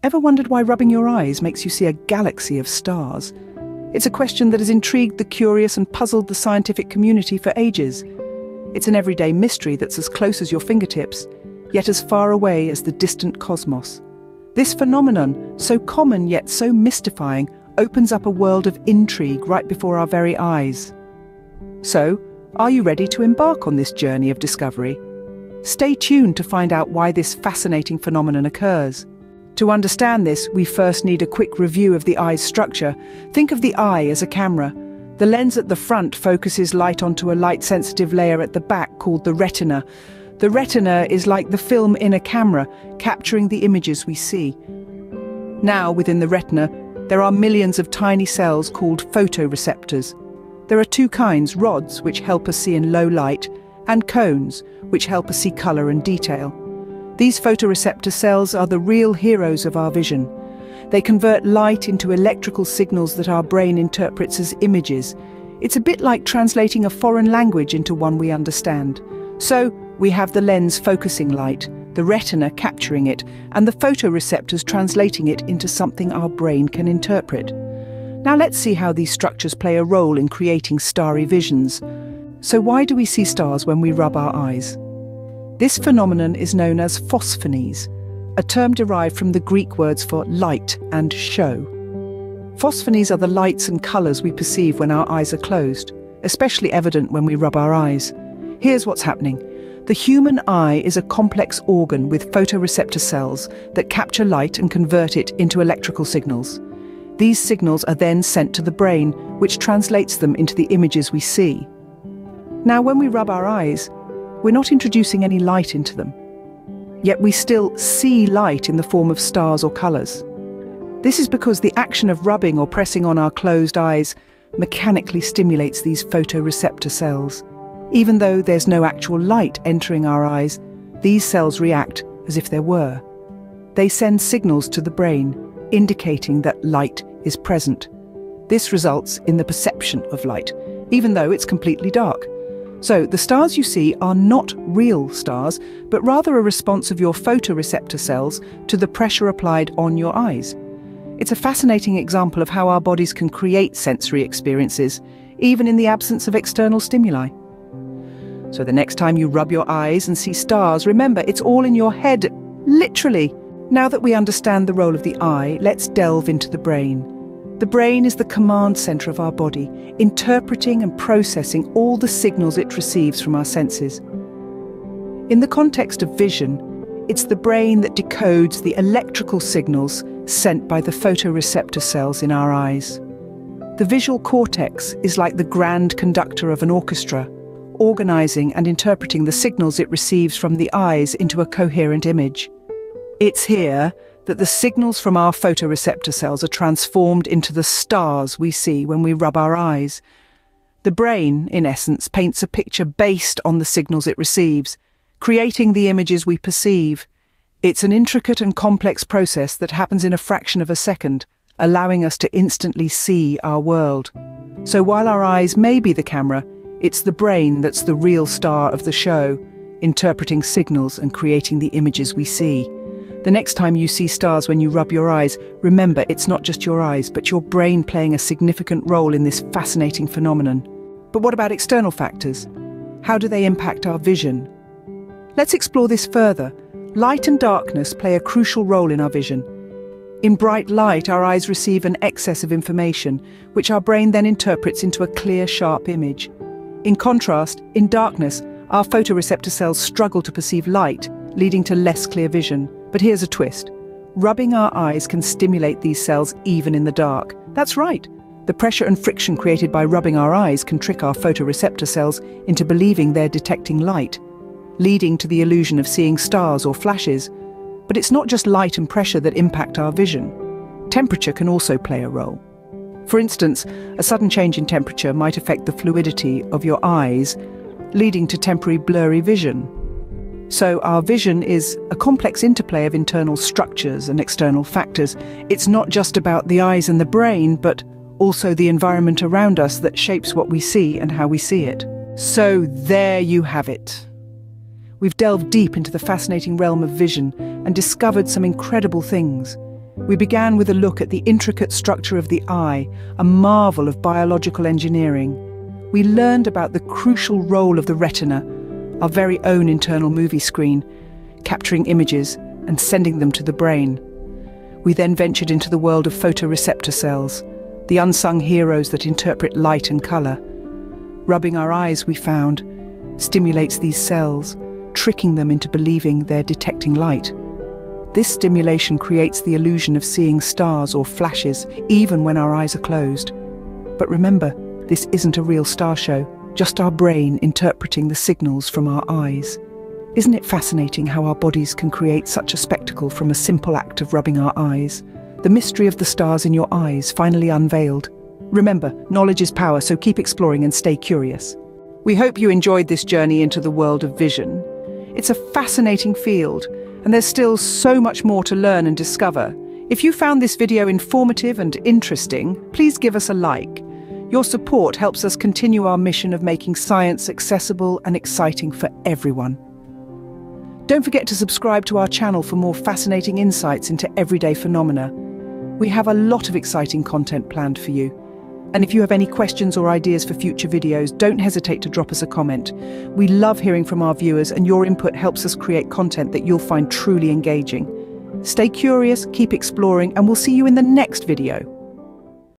Ever wondered why rubbing your eyes makes you see a galaxy of stars? It's a question that has intrigued the curious and puzzled the scientific community for ages. It's an everyday mystery that's as close as your fingertips, yet as far away as the distant cosmos. This phenomenon, so common yet so mystifying, opens up a world of intrigue right before our very eyes. So, are you ready to embark on this journey of discovery? Stay tuned to find out why this fascinating phenomenon occurs. To understand this, we first need a quick review of the eye's structure. Think of the eye as a camera. The lens at the front focuses light onto a light-sensitive layer at the back called the retina. The retina is like the film in a camera, capturing the images we see. Now, within the retina, there are millions of tiny cells called photoreceptors. There are two kinds: rods, which help us see in low light, and cones, which help us see colour and detail. These photoreceptor cells are the real heroes of our vision. They convert light into electrical signals that our brain interprets as images. It's a bit like translating a foreign language into one we understand. So, we have the lens focusing light, the retina capturing it, and the photoreceptors translating it into something our brain can interpret. Now let's see how these structures play a role in creating starry visions. So why do we see stars when we rub our eyes? This phenomenon is known as phosphonies, a term derived from the Greek words for light and show. Phosphonies are the lights and colours we perceive when our eyes are closed, especially evident when we rub our eyes. Here's what's happening. The human eye is a complex organ with photoreceptor cells that capture light and convert it into electrical signals. These signals are then sent to the brain, which translates them into the images we see. Now, when we rub our eyes, we're not introducing any light into them. Yet we still see light in the form of stars or colours. This is because the action of rubbing or pressing on our closed eyes mechanically stimulates these photoreceptor cells. Even though there's no actual light entering our eyes, these cells react as if there were. They send signals to the brain, indicating that light is present. This results in the perception of light, even though it's completely dark. So, the stars you see are not real stars, but rather a response of your photoreceptor cells to the pressure applied on your eyes. It's a fascinating example of how our bodies can create sensory experiences, even in the absence of external stimuli. So the next time you rub your eyes and see stars, remember, it's all in your head, literally. Now that we understand the role of the eye, let's delve into the brain. The brain is the command centre of our body, interpreting and processing all the signals it receives from our senses. In the context of vision, it's the brain that decodes the electrical signals sent by the photoreceptor cells in our eyes. The visual cortex is like the grand conductor of an orchestra, organising and interpreting the signals it receives from the eyes into a coherent image. It's here that the signals from our photoreceptor cells are transformed into the stars we see when we rub our eyes. The brain, in essence, paints a picture based on the signals it receives, creating the images we perceive. It's an intricate and complex process that happens in a fraction of a second, allowing us to instantly see our world. So while our eyes may be the camera, it's the brain that's the real star of the show, interpreting signals and creating the images we see. The next time you see stars when you rub your eyes, remember it's not just your eyes, but your brain playing a significant role in this fascinating phenomenon. But what about external factors? How do they impact our vision? Let's explore this further. Light and darkness play a crucial role in our vision. In bright light, our eyes receive an excess of information, which our brain then interprets into a clear, sharp image. In contrast, in darkness, our photoreceptor cells struggle to perceive light, leading to less clear vision. But here's a twist. Rubbing our eyes can stimulate these cells even in the dark. That's right. The pressure and friction created by rubbing our eyes can trick our photoreceptor cells into believing they're detecting light, leading to the illusion of seeing stars or flashes. But it's not just light and pressure that impact our vision. Temperature can also play a role. For instance, a sudden change in temperature might affect the fluidity of your eyes, leading to temporary blurry vision. So our vision is a complex interplay of internal structures and external factors. It's not just about the eyes and the brain, but also the environment around us that shapes what we see and how we see it. So there you have it. We've delved deep into the fascinating realm of vision and discovered some incredible things. We began with a look at the intricate structure of the eye, a marvel of biological engineering. We learned about the crucial role of the retina, our very own internal movie screen, capturing images and sending them to the brain. We then ventured into the world of photoreceptor cells, the unsung heroes that interpret light and color. Rubbing our eyes, we found, stimulates these cells, tricking them into believing they're detecting light. This stimulation creates the illusion of seeing stars or flashes, even when our eyes are closed. But remember, this isn't a real star show, just our brain interpreting the signals from our eyes. Isn't it fascinating how our bodies can create such a spectacle from a simple act of rubbing our eyes? The mystery of the stars in your eyes finally unveiled. Remember, knowledge is power, so keep exploring and stay curious. We hope you enjoyed this journey into the world of vision. It's a fascinating field, and there's still so much more to learn and discover. If you found this video informative and interesting, please give us a like. Your support helps us continue our mission of making science accessible and exciting for everyone. Don't forget to subscribe to our channel for more fascinating insights into everyday phenomena. We have a lot of exciting content planned for you. And if you have any questions or ideas for future videos, don't hesitate to drop us a comment. We love hearing from our viewers, and your input helps us create content that you'll find truly engaging. Stay curious, keep exploring, and we'll see you in the next video.